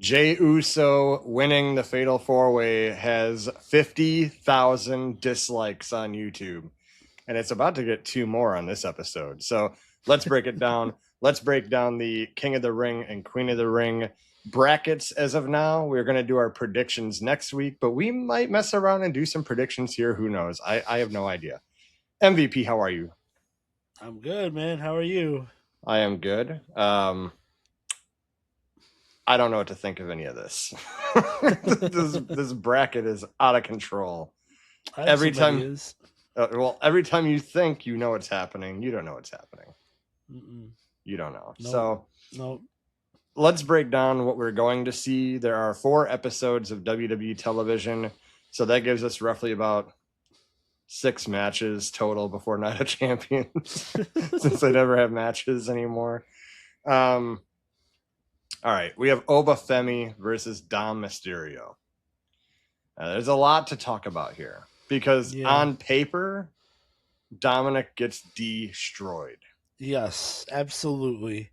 Jey Uso winning the Fatal 4-Way has 50,000 dislikes on YouTube, and it's about to get 2 more on this episode. So let's break it down. Let's break down the King of the Ring and Queen of the Ring brackets as of now. We're going to do our predictions next week, but we might mess around and do some predictions here. Who knows? I have no idea. MVP, how are you? I'm good, man. How are you? I am good. I don't know what to think of any of this. this bracket is out of control. Every time, every time you think you know what's happening, you don't know what's happening. Mm-mm. You don't know. Nope. So, let's break down what we're going to see. There are 4 episodes of WWE television, so that gives us roughly about 6 matches total before Night of Champions, since they never have matches anymore. All right, we have Oba Femi versus Dom Mysterio. There's a lot to talk about here because on paper, Dominik gets destroyed. Yes, absolutely.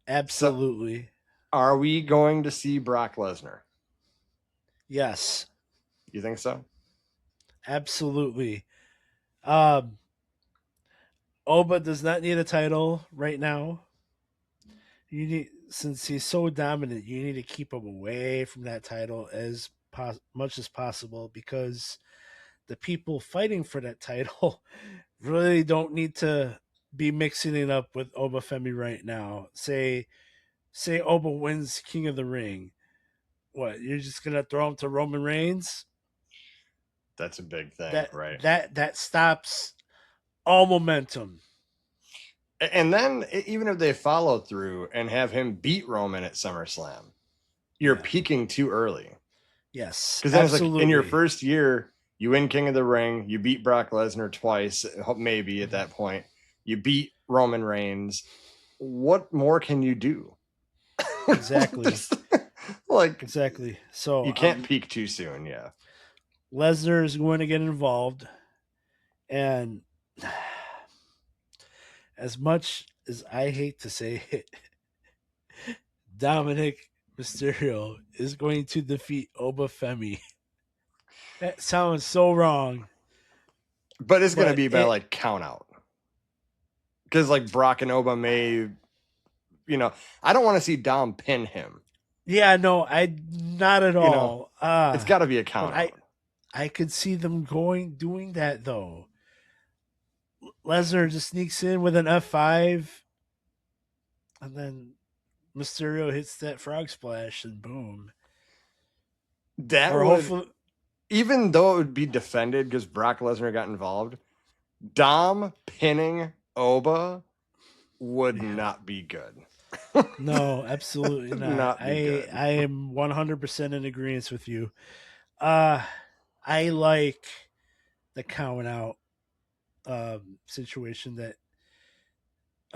Absolutely. So, are we going to see Brock Lesnar? Yes. You think so? Absolutely. Oba does not need a title right now. You need, since he's so dominant, you need to keep him away from that title as much as possible, because the people fighting for that title really don't need to be mixing it up with Oba Femi right now. Say Oba wins King of the Ring. What, you're just gonna throw him to Roman Reigns? That's a big thing, right? That stops all momentum. And then even if they follow through and have him beat Roman at SummerSlam, you're peaking too early. Yes, because then it's like in your first year, you win King of the Ring, you beat Brock Lesnar twice, maybe at that point, you beat Roman Reigns. What more can you do? Exactly. Exactly. So you can't peak too soon. Yeah. Lesnar is going to get involved, and as much as I hate to say it, Dominik Mysterio is going to defeat Oba Femi. That sounds so wrong. But it's going to be by like count out. Because like Brock and Oba may, I don't want to see Dom pin him. Yeah, no, not at all. It's got to be a count out. I could see them doing that though. Lesnar just sneaks in with an F5, and then Mysterio hits that frog splash, and boom. That or would, even though it would be defended because Brock Lesnar got involved, Dom pinning Oba would not be good. No, absolutely not. I am 100% in agreement with you. I like the count out situation that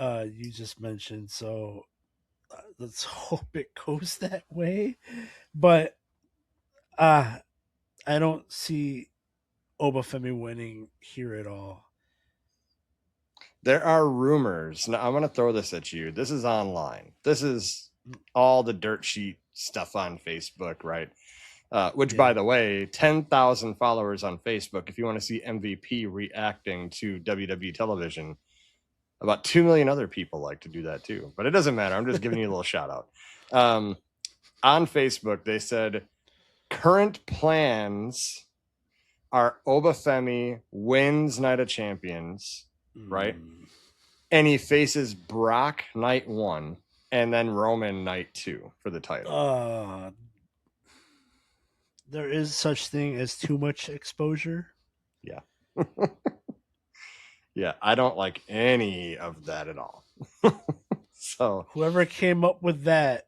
you just mentioned. So let's hope it goes that way. But I don't see Oba Femi winning here at all. There are rumors. Now, I'm going to throw this at you. This is online. This is all the dirt sheet stuff on Facebook, right? Which, by the way, 10,000 followers on Facebook. If you want to see MVP reacting to WWE television, about 2 million other people like to do that too. But it doesn't matter. I'm just giving you a little shout out. On Facebook, they said current plans are Oba Femi wins Night of Champions, right? And he faces Brock night 1 and then Roman night 2 for the title. There is such thing as too much exposure. Yeah. Yeah, I don't like any of that at all. So whoever came up with that,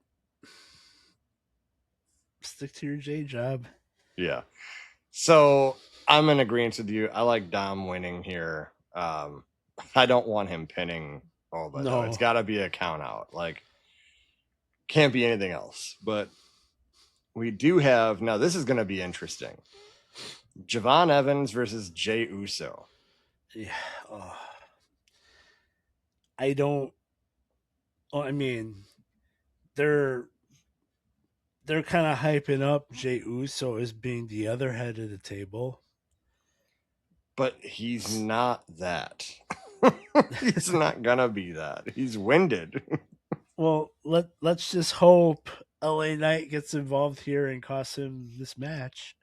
stick to your J job. Yeah. So I'm in agreement with you. I like Dom winning here. I don't want him pinning Oba. No, it's got to be a count out. Like, can't be anything else. But we do have now. This is going to be interesting. Javon Evans versus Jey Uso. Yeah. I don't. I mean, they're they're kind of hyping up Jey Uso as being the other head of the table. But he's not that. He's not gonna be that. He's winded. Well, let's just hope LA Knight gets involved here and costs him this match.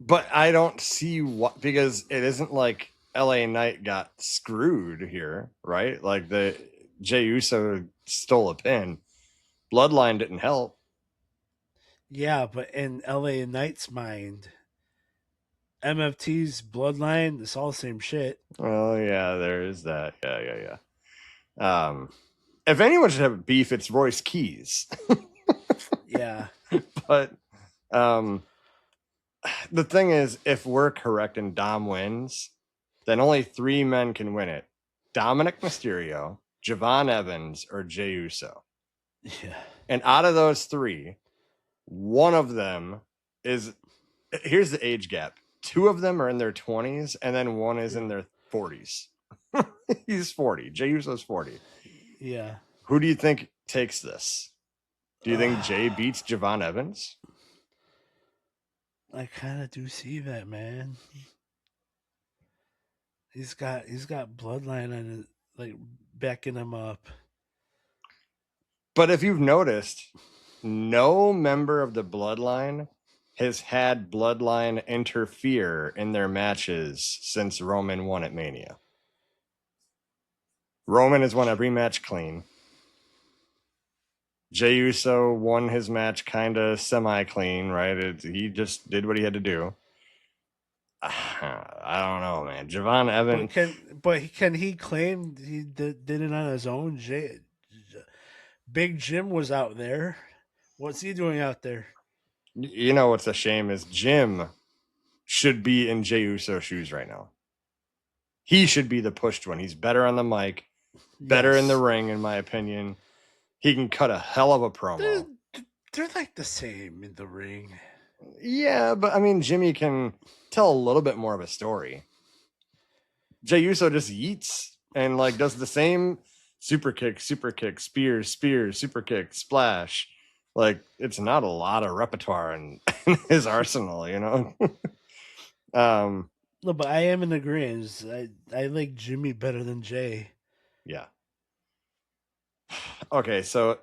But I don't see what, because it isn't like LA Knight got screwed here, right? Like the Jey Uso stole a pin. Bloodline didn't help. Yeah, but in LA Knight's mind, MFT's bloodline, it's all the same shit. Oh yeah, there is that. Yeah. If anyone should have beef, it's Royce Keys. Yeah. But the thing is, if we're correct and Dom wins, then only 3 men can win it: Dominik Mysterio, Javon Evans, or Jey Uso. Yeah. And out of those 3, one of them is, here's the age gap: 2 of them are in their 20s, and then one is in their 40s. He's 40. Jey Uso's 40. Yeah. Who do you think takes this? Do you think Jay beats Javon Evans? I kind of do see that, man. He's got bloodline on it, like backing him up. But if you've noticed, no member of the bloodline has had bloodline interfere in their matches since Roman won at Mania. Roman has won every match clean. Jey Uso won his match kind of semi-clean, right? He just did what he had to do. I don't know, man. Javon Evans. Can he claim he did it on his own? Big Jim was out there. What's he doing out there? You know what's a shame is Jim should be in Jey Uso's shoes right now. He should be the pushed one. He's better on the mic, better in the ring, in my opinion. He can cut a hell of a promo. They're like the same in the ring. Yeah, but I mean, Jimmy can tell a little bit more of a story. Jey Uso just yeets and like does the same super kick, spears, super kick, splash. Like, it's not a lot of repertoire in his arsenal, you know? No, but I am in agreement. I like Jimmy better than Jay. Yeah. Okay, so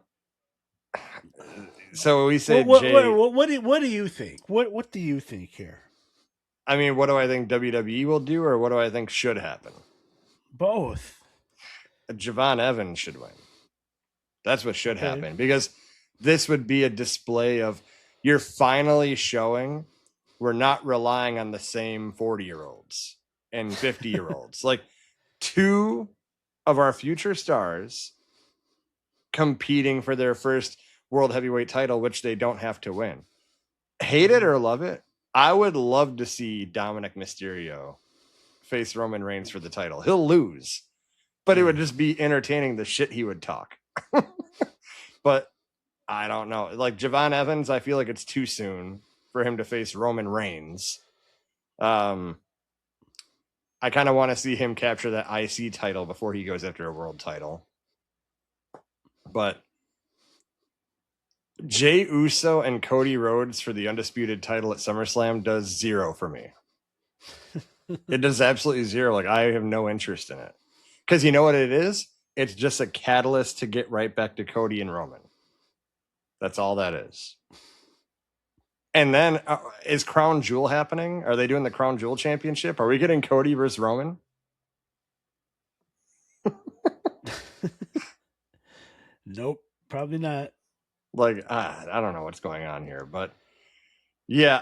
we say Jay. What do you think? What do you think here? I mean, what do I think WWE will do, or what do I think should happen? Both. Javon Evans should win. That's what should happen, because this would be a display of, you're finally showing we're not relying on the same 40-year-olds and 50-year-olds. Like, 2 of our future stars competing for their first world heavyweight title, which they don't have to win. Hate it or love it, I would love to see Dominik Mysterio face Roman Reigns for the title. He'll lose, but it would just be entertaining, the shit he would talk. But I don't know. Like, Javon Evans, I feel like it's too soon for him to face Roman Reigns. I kind of want to see him capture that IC title before he goes after a world title. But Jey Uso and Cody Rhodes for the undisputed title at SummerSlam does 0 for me. It does absolutely 0. Like, I have no interest in it. Because you know what it is? It's just a catalyst to get right back to Cody and Roman. That's all that is. And then, is Crown Jewel happening? Are they doing the Crown Jewel Championship? Are we getting Cody versus Roman? Nope, probably not. Like, I don't know what's going on here, but yeah,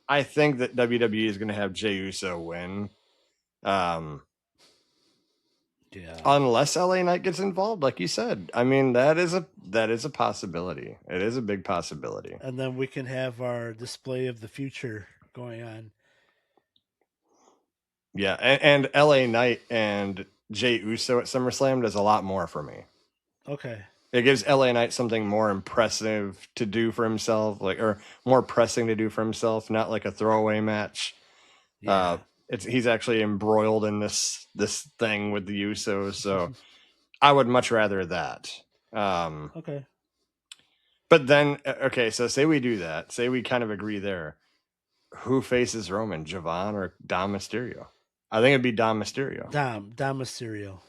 I think that WWE is going to have Jey Uso win. Yeah. Unless LA Knight gets involved, like you said. I mean, that is a possibility. It is a big possibility. And then we can have our display of the future going on. Yeah, and LA Knight and Jey Uso at SummerSlam does a lot more for me. Okay. It gives LA Knight something more impressive to do for himself, like, or more pressing to do for himself, not like a throwaway match. Yeah. He's actually embroiled in this thing with the Usos, so I would much rather that. Okay. But then, okay, so say we do that. Say we kind of agree there. Who faces Roman, Javon or Dom Mysterio? I think it'd be Dom Mysterio. Dom Mysterio.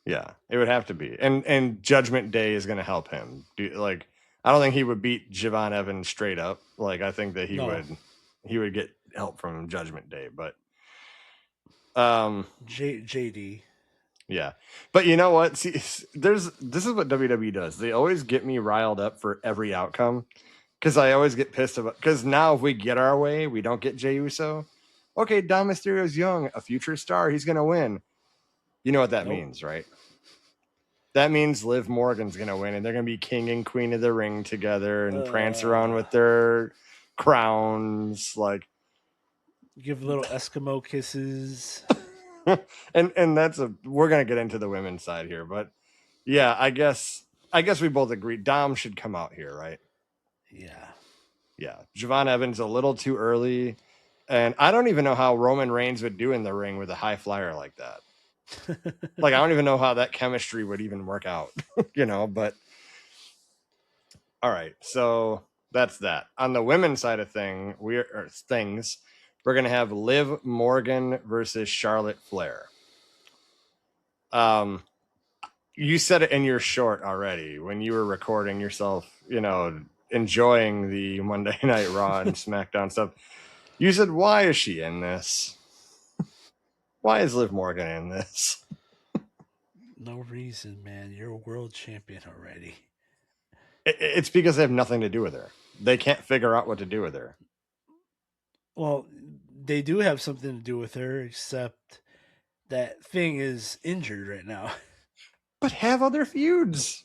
Yeah, it would have to be. And Judgment Day is going to help him. Like, I don't think he would beat Javon Evans straight up. Like, I think that he would get help from Judgment Day. But JD. yeah. But you know what? See, this is what WWE does. They always get me riled up for every outcome because I always get pissed about. Because now if we get our way, we don't get Jey Uso. Okay, Dom Mysterio's young, a future star. He's going to win. You know what that means, right? That means Liv Morgan's going to win, and they're going to be king and queen of the ring together and prance around with their crowns, like give little Eskimo kisses. and we're going to get into the women's side here, but yeah, I guess we both agree Dom should come out here, right? Yeah. Javon Evans a little too early, and I don't even know how Roman Reigns would do in the ring with a high flyer like that. Like, I don't even know how that chemistry would even work out, but all right. So that's that. On the women's side of we're going to have Liv Morgan versus Charlotte Flair. You said it in your short already when you were recording yourself, enjoying the Monday Night Raw and SmackDown stuff. You said, why is she in this? Why is Liv Morgan in this? No reason, man. You're a world champion already. It's because they have nothing to do with her. They can't figure out what to do with her. Well, they do have something to do with her, except that thing is injured right now. But have other feuds.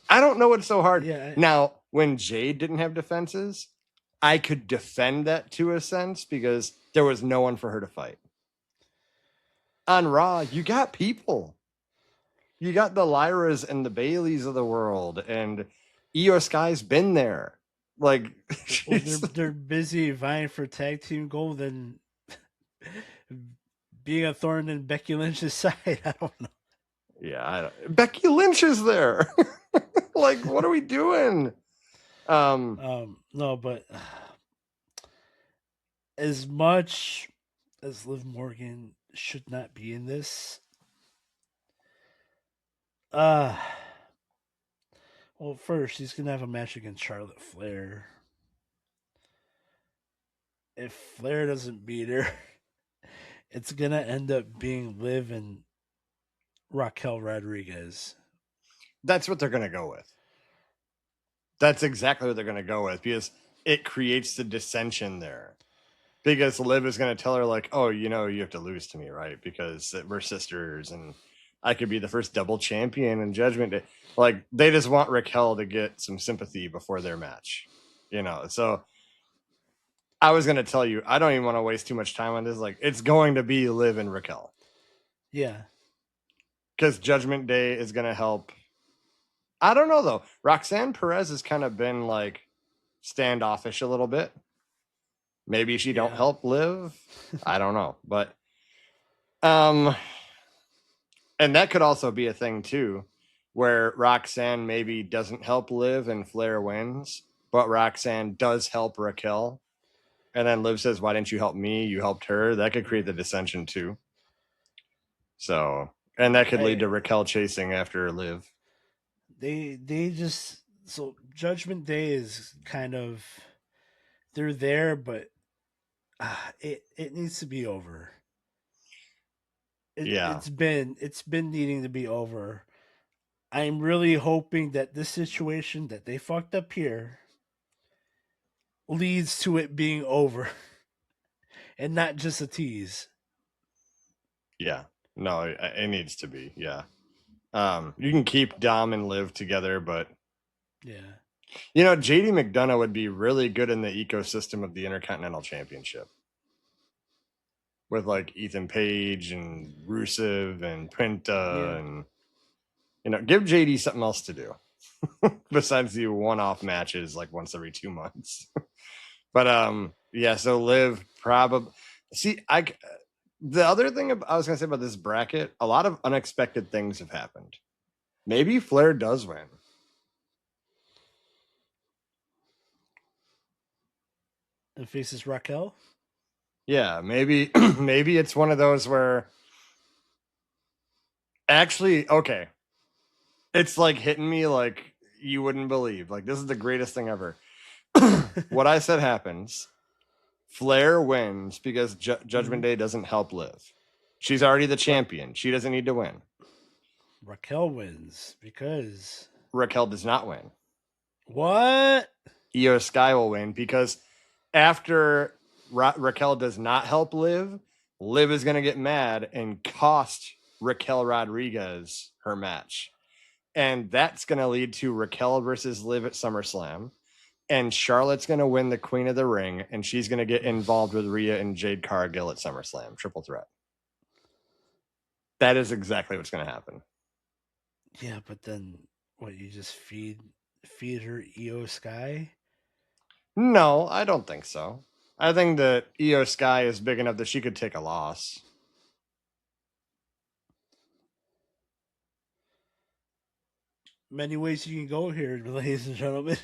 I don't know what's so hard. Yeah. Now, when Jade didn't have defenses, I could defend that to a sense because there was no one for her to fight. On Raw, you got people. You got the Lyras and the Baileys of the world, and Iyo Sky's been there. Like, well, they're busy vying for tag team gold and being a thorn in Becky Lynch's side. I don't know. Yeah, Becky Lynch is there. Like, what are we doing? No, but as much as Liv Morgan should not be in this, well, first he's gonna have a match against Charlotte Flair. If Flair doesn't beat her, it's gonna end up being Liv and Raquel Rodriguez. That's what they're gonna go with. That's exactly what they're gonna go with because it creates the dissension there. Because Liv is going to tell her, like, oh, you have to lose to me, right? Because we're sisters and I could be the first double champion in Judgment Day. Like, they just want Raquel to get some sympathy before their match, So I was going to tell you, I don't even want to waste too much time on this. Like, it's going to be Liv and Raquel. Yeah. Because Judgment Day is going to help. I don't know, though. Roxanne Perez has kind of been, like, standoffish a little bit. Maybe she don't help Liv. I don't know. But and that could also be a thing too, where Roxanne maybe doesn't help Liv and Flair wins, but Roxanne does help Raquel. And then Liv says, why didn't you help me? You helped her. That could create the dissension too. So, and that could lead to Raquel chasing after Liv. So Judgment Day is kind of, they're there, but it needs to be over. It's been needing to be over. I'm really hoping that this situation that they fucked up here leads to it being over and not just a tease. Yeah. No, it needs to be. Yeah. You can keep Dom and Liv together, but yeah. JD McDonough would be really good in the ecosystem of the Intercontinental Championship. With like Ethan Page and Rusev and Penta and give JD something else to do besides the one-off matches like once every 2 months. But so Liv probably the other thing I was gonna say about this bracket, a lot of unexpected things have happened. Maybe Flair does win. And faces Raquel. Yeah, maybe maybe it's one of those where actually, okay, it's like hitting me like you wouldn't believe. Like this is the greatest thing ever. What I said happens. Flair wins because Judgment Day doesn't help Liv. She's already the champion. She doesn't need to win. Raquel wins because Raquel does not win. what? Iyo Sky will win because after Raquel does not help Liv, Liv is going to get mad and cost Raquel Rodriguez her match. And that's going to lead to Raquel versus Liv at SummerSlam. And Charlotte's going to win the Queen of the Ring, and she's going to get involved with Rhea and Jade Cargill at SummerSlam. Triple threat. That is exactly what's going to happen. Yeah, but then what? You just feed her Iyo Sky? No, I don't think so. I think that Iyo Sky is big enough that she could take a loss. Many ways you can go here, ladies and gentlemen.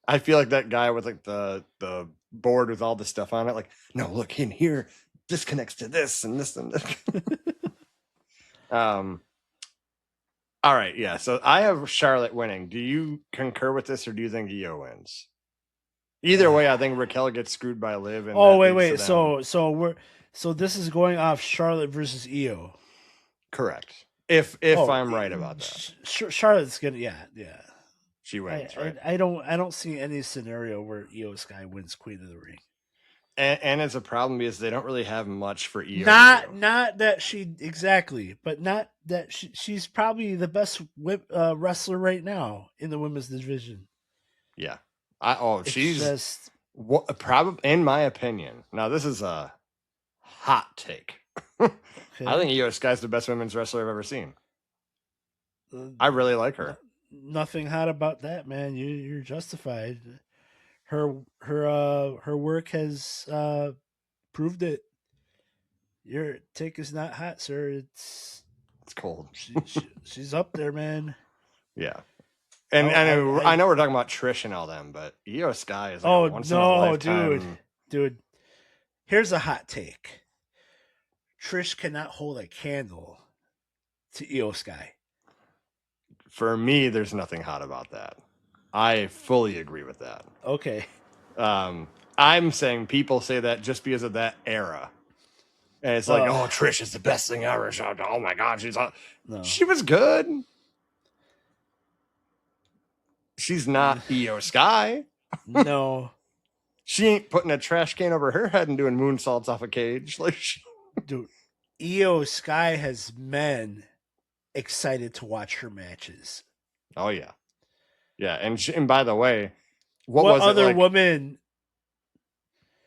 I feel like that guy with like the board with all the stuff on it. Like, no, look in here. This connects to this and this and this. All right, yeah. So I have Charlotte winning. Do you concur with this, or do you think Iyo wins? Either way, I think Raquel gets screwed by Liv. And wait. So this is going off Charlotte versus Iyo. Correct. If I'm right about that, Charlotte's gonna yeah. She wins, right? I don't see any scenario where Iyo Sky wins Queen of the Ring. And it's a problem because they don't really have much for Iyo. Not that she exactly, but not that she's probably the best wrestler right now in the women's division. Yeah. She's just probably, in my opinion. Now this is a hot take. Okay. I think Iyo Sky's the best women's wrestler I've ever seen. I really like her. Nothing hot about that, man. You're justified. Her work has proved it. Your take is not hot, sir. It's cold. She's up there, man. Yeah. And I know we're talking about Trish and all them, but Iyo Sky is like once in a lifetime. Dude. Here's a hot take. Trish cannot hold a candle to Iyo Sky. For me, there's nothing hot about that. I fully agree with that. Okay. I'm saying people say that just because of that era. And it's like, oh, Trish is the best thing ever. Oh my God, she was good. She's not Iyo Sky. No. She ain't putting a trash can over her head and doing moonsaults off a cage. Dude, Iyo Sky has men excited to watch her matches. Oh yeah. Yeah, and by the way, what other woman?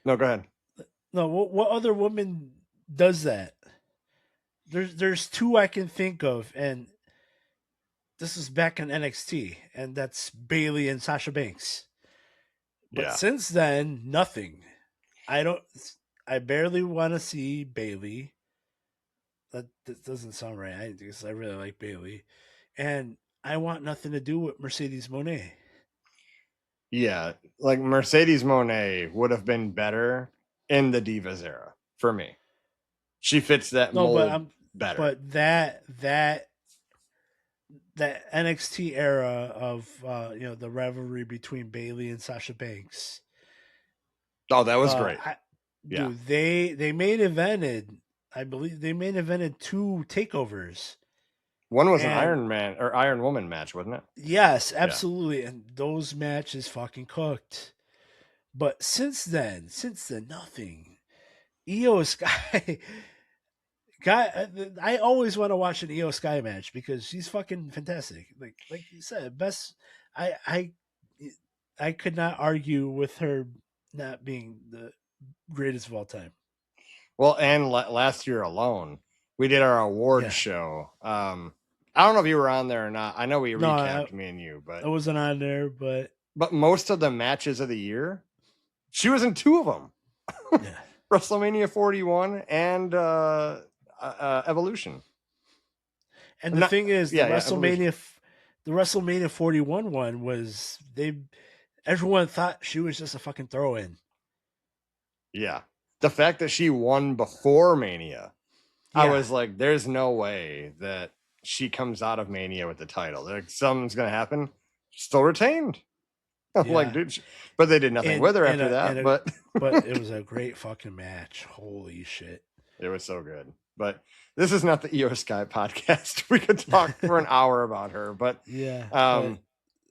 No, go ahead. No, what other woman does that? There's two I can think of, and this is back in NXT, and that's Bayley and Sasha Banks. But since then, nothing. I barely want to see Bayley. That doesn't sound right. I really like Bayley, and I want nothing to do with Mercedes Moné. Yeah, like Mercedes Moné would have been better in the Divas era for me. She fits that mold better. But that NXT era of the rivalry between Bayley and Sasha Banks. Oh, that was great. Dude, they main evented. I believe they main evented 2 takeovers. One was an Iron Man or Iron Woman match, wasn't it? Yes, absolutely. Yeah. And those matches fucking cooked. But since then, nothing. Iyo Sky. I always want to watch an Iyo Sky match because she's fucking fantastic. Like you said, best. I could not argue with her not being the greatest of all time. Well, and last year alone, we did our award show. I don't know if you were on there or not. I know we recapped me and you, but I wasn't on there. But most of the matches of the year, she was in 2 of them. Yeah. WrestleMania 41 and Evolution. And the thing is, the WrestleMania The WrestleMania 41 one was everyone thought she was just a fucking throw in. Yeah. The fact that she won before Mania, I was like, there's no way that she comes out of Mania with the title. Like, something's going to happen. Still retained. I'm like, dude, but they did nothing with her after that. But it was a great fucking match. Holy shit. It was so good. But this is not the Iyo Sky podcast. We could talk for an hour about her. But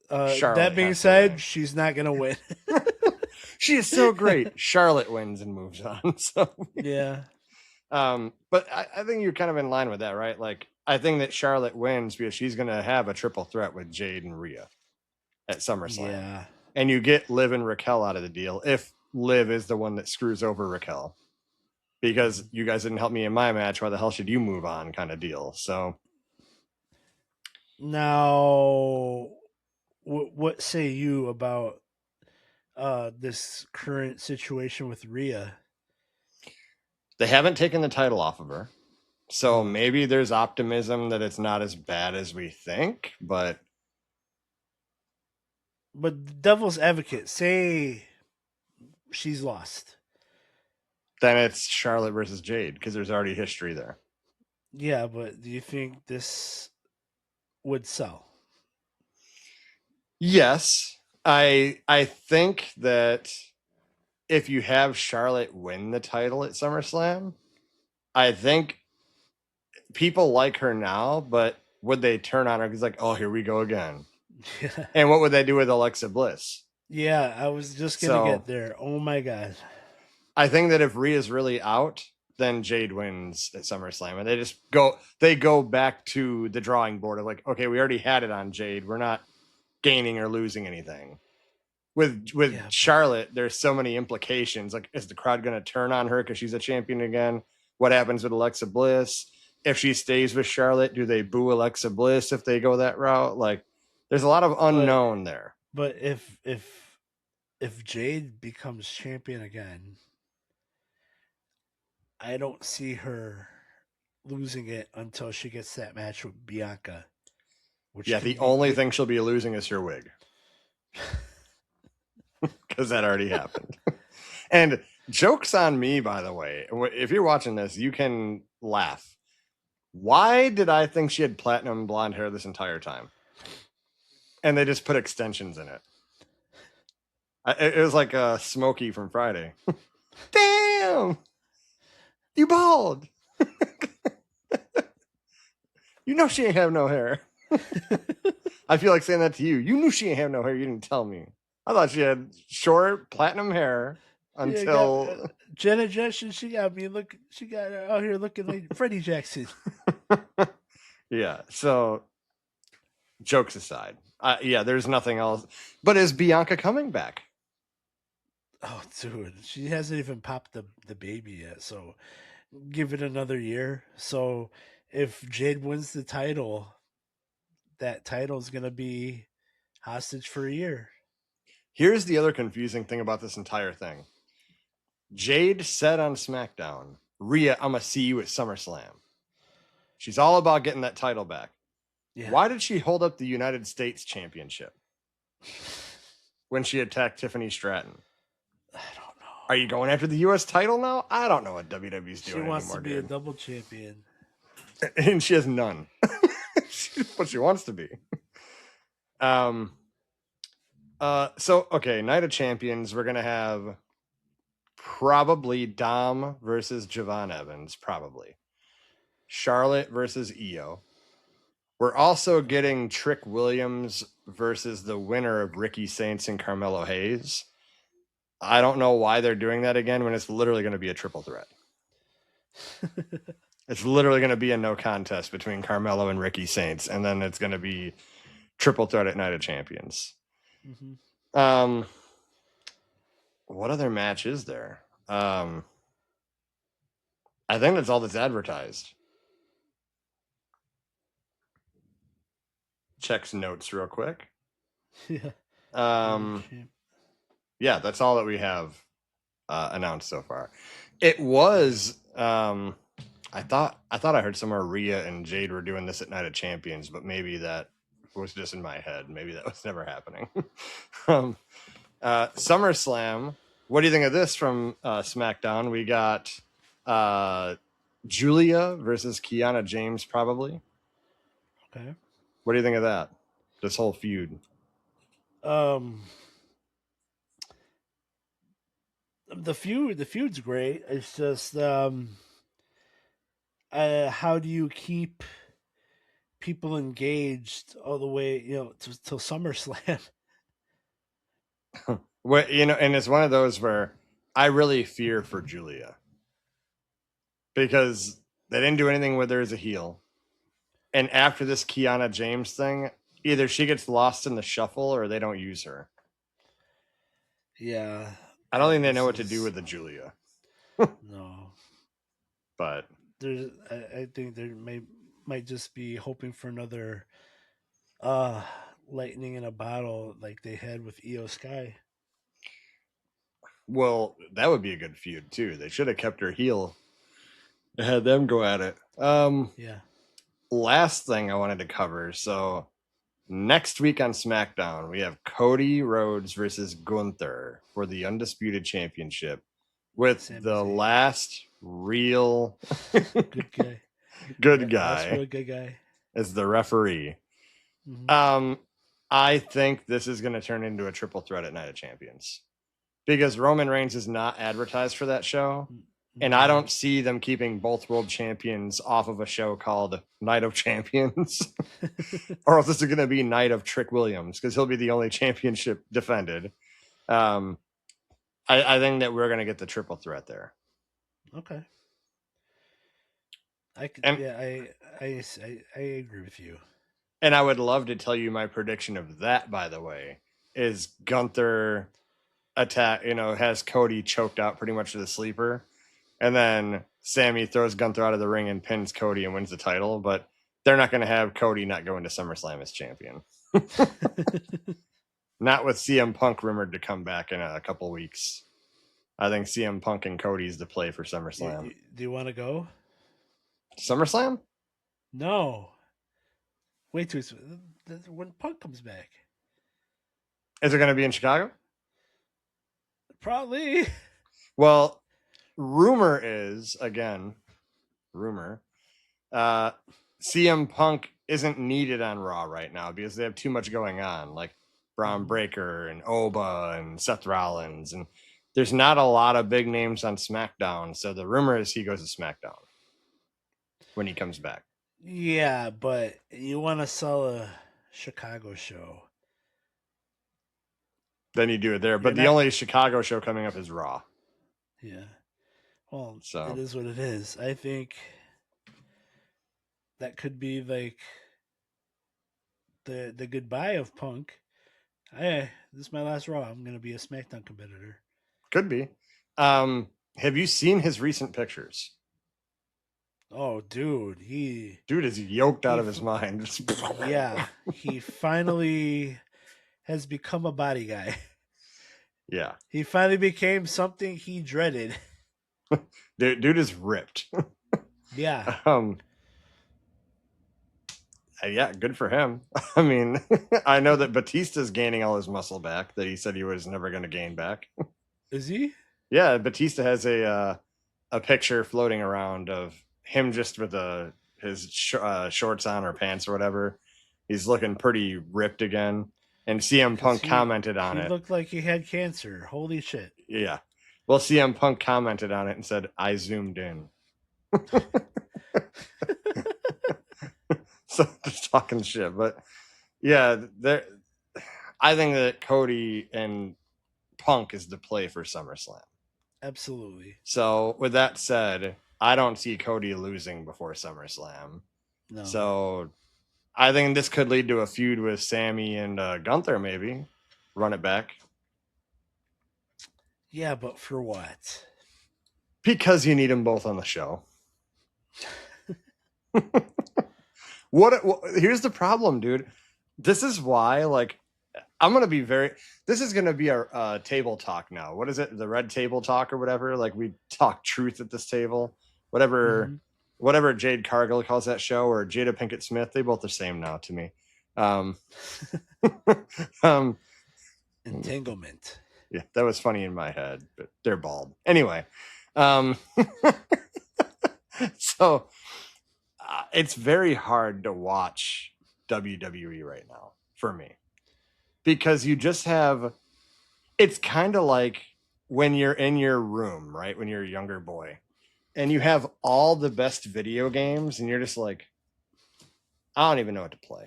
that being said, she's not going to win. She is so great. Charlotte wins and moves on. So yeah. But I think you're kind of in line with that, right? Like, I think that Charlotte wins because she's going to have a triple threat with Jade and Rhea at SummerSlam. Yeah. And you get Liv and Raquel out of the deal if Liv is the one that screws over Raquel. Because you guys didn't help me in my match, why the hell should you move on kind of deal? So now, what say you about this current situation with Rhea? They haven't taken the title off of her. So maybe there's optimism that it's not as bad as we think, but devil's advocate, say she's lost. Then it's Charlotte versus Jade because there's already history there. Yeah, but do you think this would sell? Yes. I think that if you have Charlotte win the title at SummerSlam, I think people like her now, but would they turn on her? Because like, oh, here we go again. Yeah. And what would they do with Alexa Bliss? Yeah, I was just going to get there. Oh my God. I think that if Rhea's really out, then Jade wins at SummerSlam. And they go back to the drawing board of like, okay, we already had it on Jade. We're not gaining or losing anything. With Charlotte, there's so many implications. Like, is the crowd going to turn on her because she's a champion again? What happens with Alexa Bliss? If she stays with Charlotte, do they boo Alexa Bliss if they go that route? Like, there's a lot of unknown there. But if Jade becomes champion again, I don't see her losing it until she gets that match with Bianca. The only thing she'll be losing is her wig. Because that already happened. And joke's on me, by the way. If you're watching this, you can laugh. Why did I think she had platinum blonde hair this entire time? And they just put extensions in it. It was like a Smokey from Friday. Damn! You bald! You know she ain't have no hair. I feel like saying that to you. You knew she ain't have no hair. You didn't tell me. I thought she had short platinum hair until Janet Jackson. She got her out here looking like Freddie Jackson. Yeah. So, jokes aside, there's nothing else. But is Bianca coming back? Oh, dude, she hasn't even popped the baby yet. So, give it another year. So, if Jade wins the title, that title is gonna be hostage for a year. Here's the other confusing thing about this entire thing. Jade said on SmackDown, Rhea, I'm going to see you at SummerSlam. She's all about getting that title back. Yeah. Why did she hold up the United States Championship when she attacked Tiffany Stratton? I don't know. Are you going after the U.S. title now? I don't know what WWE's doing anymore. She wants to be a double champion. And she has none. But she wants to be. Okay, Night of Champions, we're going to have probably Dom versus Javon Evans, probably. Charlotte versus Iyo. We're also getting Trick Williams versus the winner of Ricky Saints and Carmelo Hayes. I don't know why they're doing that again when it's literally going to be a triple threat. It's literally going to be a no contest between Carmelo and Ricky Saints, and then it's going to be triple threat at Night of Champions. Mm-hmm. What other match is there? I think that's all that's advertised. Checks notes real quick. Yeah. Yeah, that's all that we have announced so far. It was I thought I heard somewhere Rhea and Jade were doing this at Night of Champions, but maybe that was just in my head. Maybe that was never happening. um, SummerSlam. What do you think of this from SmackDown? We got Julia versus Kiana James, probably. Okay. What do you think of that? This whole feud. The feud's great. It's just how do you keep people engaged all the way, till SummerSlam? What and it's one of those where I really fear for Julia because they didn't do anything with her as a heel, and after this Kiana James thing, either she gets lost in the shuffle or they don't use her. Yeah. I don't think they know what to do with the Julia. No. But I think there might just be hoping for another lightning in a bottle like they had with Iyo Sky. well, that would be a good feud too. They should have kept her heel and had them go at it. Yeah. Last thing I wanted to cover. So next week on SmackDown, we have Cody Rhodes versus Gunther for the Undisputed Championship with Sami the Zayn. last real Good guy. good That's guy real good guy. as the referee. Mhm. I think this is going to turn into a triple threat at Night of Champions because Roman Reigns is not advertised for that show. And I don't see them keeping both world champions off of a show called Night of Champions. Or else it's going to be Night of Trick Williams because he'll be the only championship defended. I think that we're going to get the triple threat there. Okay. I agree with you. And I would love to tell you my prediction of that, by the way, is Gunther has Cody choked out pretty much to the sleeper. And then Sammy throws Gunther out of the ring and pins Cody and wins the title. But they're not going to have Cody not going to SummerSlam as champion. Not with CM Punk rumored to come back in a couple weeks. I think CM Punk and Cody's the play for SummerSlam. Do you want to go? SummerSlam? No. Wait till when Punk comes back. Is it going to be in Chicago? Probably. Well, rumor is, again, CM Punk isn't needed on Raw right now because they have too much going on, like Braun Breaker and Oba and Seth Rollins. And there's not a lot of big names on SmackDown. So the rumor is he goes to SmackDown when he comes back. Yeah, but you want to sell a Chicago show. Then you do it there. But the only Chicago show coming up is Raw. Yeah. Well, it is what it is. I think that could be like the goodbye of Punk. Hey, this is my last Raw. I'm going to be a SmackDown competitor. Could be. Have you seen his recent pictures? Oh, dude, dude is yoked out of his mind. Yeah, he finally has become a body guy. Yeah, he finally became something he dreaded. Dude is ripped. Yeah. Yeah, good for him. I mean, I know that Batista's gaining all his muscle back that he said he was never going to gain back. Is he? Yeah, Batista has a picture floating around of him just with his shorts on or pants or whatever. He's looking pretty ripped again. And CM Punk commented on it. He looked like he had cancer. Holy shit. Yeah. Well, CM Punk commented on it and said, I zoomed in. So just talking shit. But yeah, I think that Cody and Punk is the play for SummerSlam. Absolutely. So with that said, I don't see Cody losing before SummerSlam. No. So I think this could lead to a feud with Sammy and Gunther, maybe. Run it back. Yeah, but for what? Because you need them both on the show. Here's the problem, dude. This is why, like, this is going to be our table talk now. What is it? The red table talk or whatever? Like, we talk truth at this table. Whatever Jade Cargill calls that show, or Jada Pinkett Smith, they both the same now to me. Um, um, Entanglement. yeah, that was funny in my head, but they're bald. Anyway, so it's very hard to watch WWE right now for me because you just have. It's kind of like when you're in your room, right? When you're a younger boy, and you have all the best video games, and you're just like, I don't even know what to play.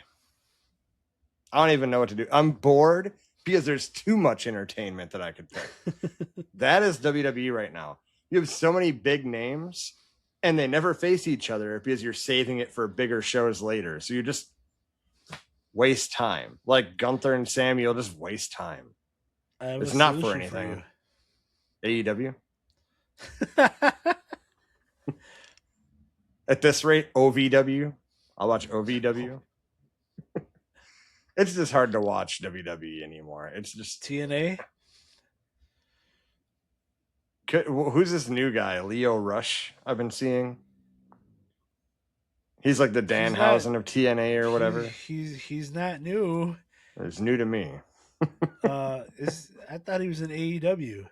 I don't even know what to do. I'm bored because there's too much entertainment that I could pick. That is WWE right now. You have so many big names and they never face each other because you're saving it for bigger shows later. So you just waste time. Like Gunther and Samuel just waste time. It's not for anything. AEW? At this rate, OVW. I'll watch OVW. It's just hard to watch WWE anymore. It's just TNA. Who's this new guy? Leo Rush. I've been seeing. He's like the Danhausen of TNA or whatever. He's not new. It's new to me. I thought he was in AEW.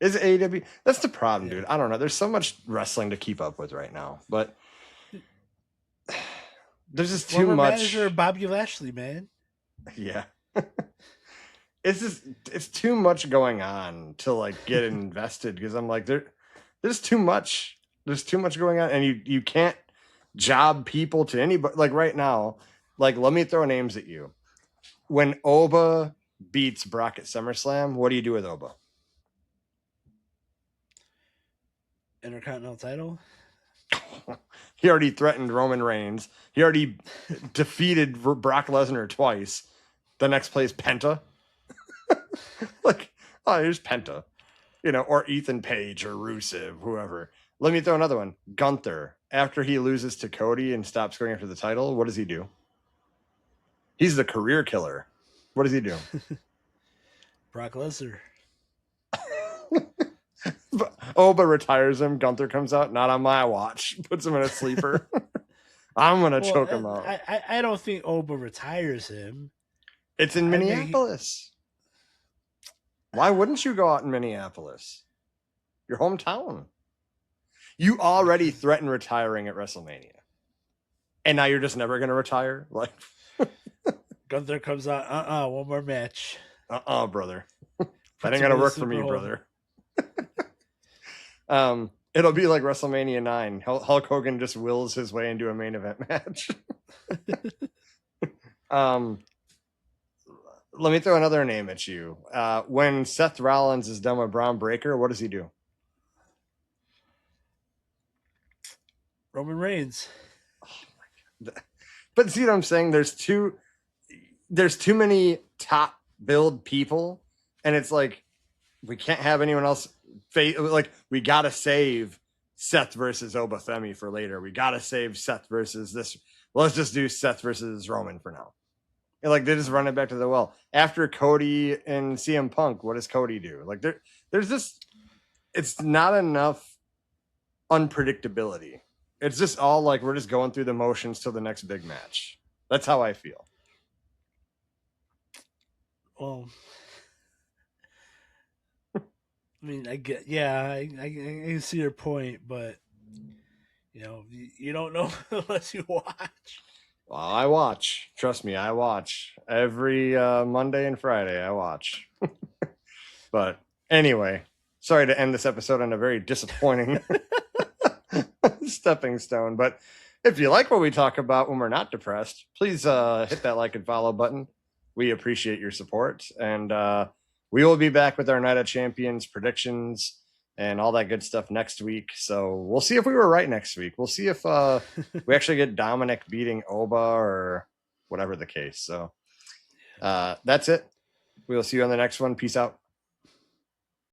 Is it AEW? That's the problem, dude. I don't know. There's so much wrestling to keep up with right now, but there's just too much. Manager Bobby Lashley, man. Yeah. It's too much going on to like get invested because I'm like there's too much. There's too much going on, and you can't job people to anybody. Like right now, like let me throw names at you. When Oba beats Brock at SummerSlam, what do you do with Oba? Intercontinental title. He already threatened Roman Reigns. He already defeated Brock Lesnar twice. The next play is Penta. Like, oh, here's Penta. You know, or Ethan Page or Rusev, whoever. Let me throw another one. Gunther. After he loses to Cody and stops going after the title, what does he do? He's the career killer. What does he do? Brock Lesnar. Oba retires him. Gunther comes out. Not on my watch. Puts him in a sleeper. I'm going to choke him out. I don't think Oba retires him. It's in Minneapolis. Why wouldn't you go out in Minneapolis? Your hometown. You already threatened retiring at WrestleMania. And now you're just never going to retire? Like Gunther comes out, one more match. Brother. That ain't going to work for me, brother. It'll be like WrestleMania 9. Hulk Hogan just wills his way into a main event match. Let me throw another name at you. When Seth Rollins is done with Braun Breaker, what does he do? Roman Reigns. Oh my God. But see what I'm saying? There's too many top build people, and it's like we can't have anyone else. Like we gotta save Seth versus Oba Femi for later. We gotta save Seth versus this. Let's just do Seth versus Roman for now. And like they just run it back to the well. After Cody and CM Punk, what does Cody do? Like there's just it's not enough unpredictability. It's just all like we're just going through the motions till the next big match. That's how I feel. Well, I mean, I get, yeah, I can see your point, but you know, you don't know unless you watch. Well, I watch. Trust me, I watch every Monday and Friday. I watch. But anyway, sorry to end this episode on a very disappointing stepping stone. But if you like what we talk about when we're not depressed, please hit that like and follow button. We appreciate your support, and we will be back with our Night of Champions predictions and all that good stuff next week. So we'll see if we were right next week. We'll see if we actually get Dominik beating Oba or whatever the case. So that's it. We'll see you on the next one. Peace out.